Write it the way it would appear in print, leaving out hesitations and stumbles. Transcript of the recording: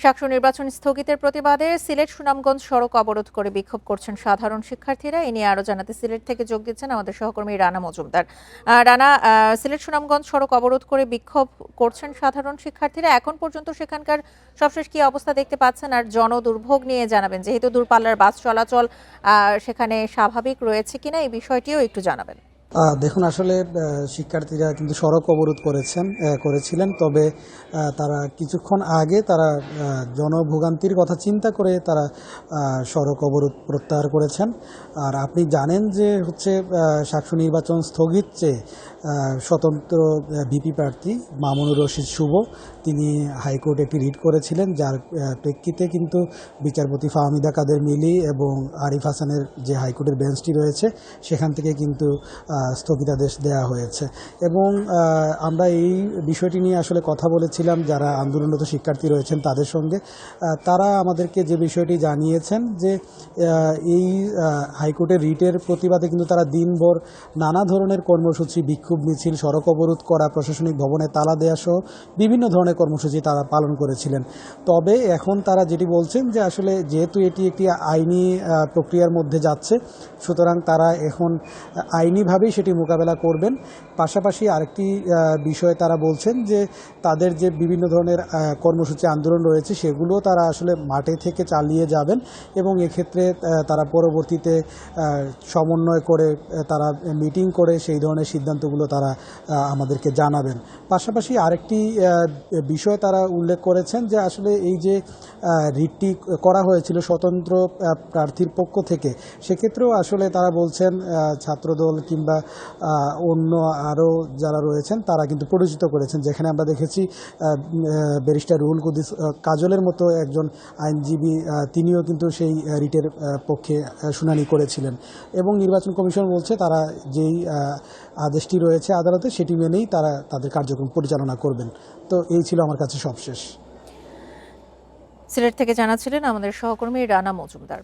সাকসু নির্বাচন স্থগিতের প্রতিবাদে সিলেট সুনামগঞ্জ সড়ক অবরোধ করে বিক্ষোভ করছেন সাধারণ শিক্ষার্থীরা। এ নিয়ে আরো জানাতে সিলেট থেকে যোগ দিচ্ছেন আমাদের সহকর্মী রানা মজুমদার। রানা, সিলেট সুনামগঞ্জ সড়ক অবরোধ করে বিক্ষোভ করছেন সাধারণ শিক্ষার্থীরা। এখন পর্যন্ত সেখানকার সবশেষ কি অবস্থা দেখতে পাচ্ছেন, আর জনদুর্ভোগ নিয়ে জানাবেন, যেহেতু দূরপাল্লার বাস চলাচল সেখানে স্বাভাবিক রয়েছে কিনা এই বিষয়টিও একটু জানাবেন। দেখুন, আসলে শিক্ষার্থীরা কিন্তু সড়ক অবরোধ করেছিলেন, তবে তারা কিছুক্ষণ আগে তারা জনভোগান্তির কথা চিন্তা করে তারা সড়ক অবরোধ প্রত্যাহার করেছেন। আর আপনি জানেন যে হচ্ছে সাকসু নির্বাচন স্থগিত চেয়ে স্বতন্ত্র ভিপি প্রার্থী মামুনুর রশিদ শুভ তিনি হাইকোর্টে একটি রিট করেছিলেন, যার প্রেক্ষিতে কিন্তু বিচারপতি ফাহমিদা কাদের মিলি এবং আরিফ হাসানের যে হাইকোর্টের বেঞ্চটি রয়েছে সেখান থেকে কিন্তু স্থগিতাদেশ দেওয়া হয়েছে। এবং আমরা এই বিষয়টি নিয়ে আসলে কথা বলেছিলাম যারা আন্দোলনরত শিক্ষার্থী রয়েছেন তাদের সঙ্গে। তারা আমাদেরকে যে বিষয়টি জানিয়েছেন যে এই হাইকোর্টের রিটের প্রতিবাদে কিন্তু তারা দিনভর নানা ধরনের কর্মসূচি, বিক্ষোভ মিছিল, সড়ক অবরোধ করা, প্রশাসনিক ভবনে তালা দেওয়া সহ বিভিন্ন ধরনের কর্মসূচি তারা পালন করেছিলেন। তবে এখন তারা যেটি বলছেন যে আসলে যেহেতু এটি একটি আইনি প্রক্রিয়ার মধ্যে যাচ্ছে, সুতরাং তারা এখন আইনিভাবেই সেটি মোকাবেলা করবেন। পাশাপাশি আরেকটি বিষয় তারা বলছেন যে তাদের যে বিভিন্ন ধরনের কর্মসূচি, আন্দোলন রয়েছে সেগুলো তারা আসলে মাঠে থেকে চালিয়ে যাবেন এবং এক্ষেত্রে তারা পরবর্তীতে সমন্বয় করে তারা মিটিং করে সেই ধরনের সিদ্ধান্তগুলো তারা আমাদেরকে জানাবেন। পাশাপাশি আরেকটি বিষয় তারা উল্লেখ করেছেন যে আসলে এই যে রিটটি করা হয়েছিল স্বতন্ত্র প্রার্থীর পক্ষ থেকে, সেক্ষেত্রেও আসলে তারা বলছেন ছাত্রদল কিংবা অন্য আরও যারা রয়েছেন তারা কিন্তু পরিচিত করেছেন, যেখানে আমরা দেখেছি ব্যারিস্টার রুহুল কুদ্দুস কাজলের মতো একজন আইনজীবী তিনিও কিন্তু সেই রিটের পক্ষে শুনানি করেছিলেন। এবং নির্বাচন কমিশন বলছে তারা যেই আদেশটি রয়েছে আদালতে সেটি মেনেই তারা তাদের কার্যক্রম পরিচালনা করবেন। তো এই ছিল আমার কাছে সবশেষ। সিলেট থেকে জানাচ্ছিলেন আমাদের সহকর্মী রানা মজুমদার।